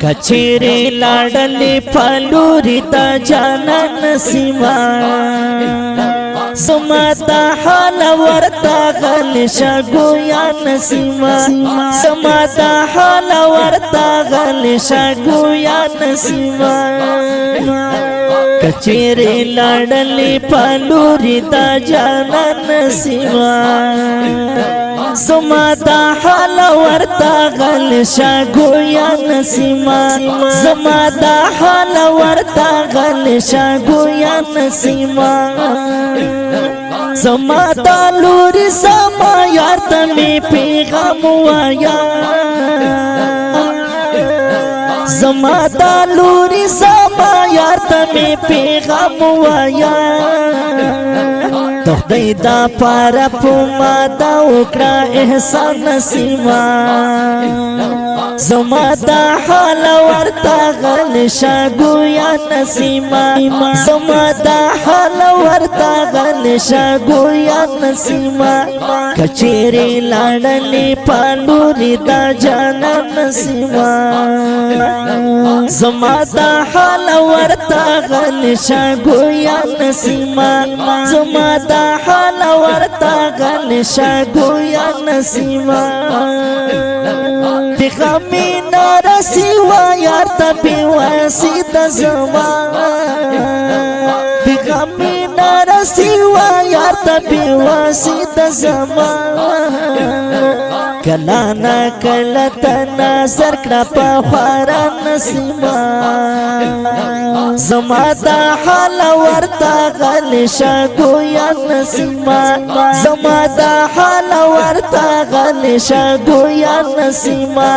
کچېرې لاړلې پلوري تا جانان سیما زما دا حال ورته غل شګویا نسیما زما دا حال ورته غل شګویا نسیما کچېرې لاړلې پلوري تا جانان سیما زما دا حال ورته غل شګویا نسیما زما دا حال ورته غل شګویا نسیما زما دا لوري زما یار ته می پیغام وایا زما دا لوري زما یار ته می پیغام وایا خدای دا پاره پما دا وکړه احسان نسیما زما دا حال ورته غل شګویا نسیما زما دا حال ورته غل شګویا نسیما کچېرې لاړلې پلوري دا جانان نسیما زما دا حال ورته غل شګویا نسیما زما دا حال ورته غل شګویا نسیما غمی نرسیوا یار تا بیواسیت زما غمی نرسیوا یار تا بیواسیت زما کلانا کلتا نظر کړه په خوارا نسیما زما دا حال ورته غل شګویا نسیما زما دا حال ورته غل شګویا نسیما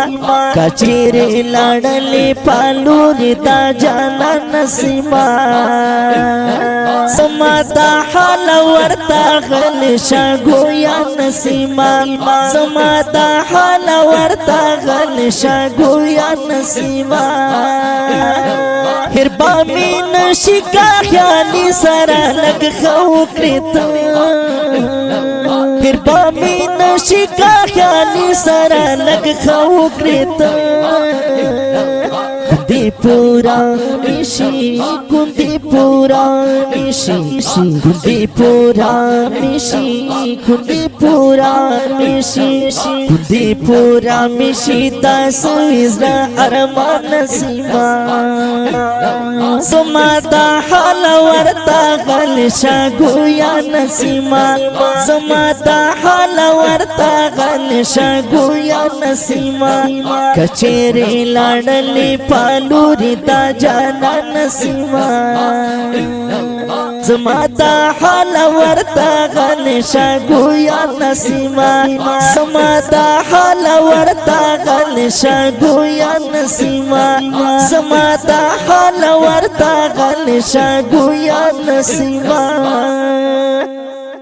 کچېرې لاړلې پلوري تا جانان نسیما زما دا حال ورته غل شګویا نسیما زما دا حال ورته غل شګویا نسیما هربا می نشي کا خیالي سره لګ خو کړت هربا می نشي کا خیالي سره لګ خو کړت دی پورا میشی کندی پورا میشی کندی پورا میشی کندی پورا میشی کندی پورا میشی داس وزرا ارمان نسیما زما دا حال ورته غل شګویا نسیما زما دا حال ورته غل شګویا نسیما کچېرې لاړلې پلوري تا جانان نسیما زما دا حال ورته غل شګویا نسیما زما دا حال ورته غل شګویا نسیما زما دا حال ورته غل شګویا نسیما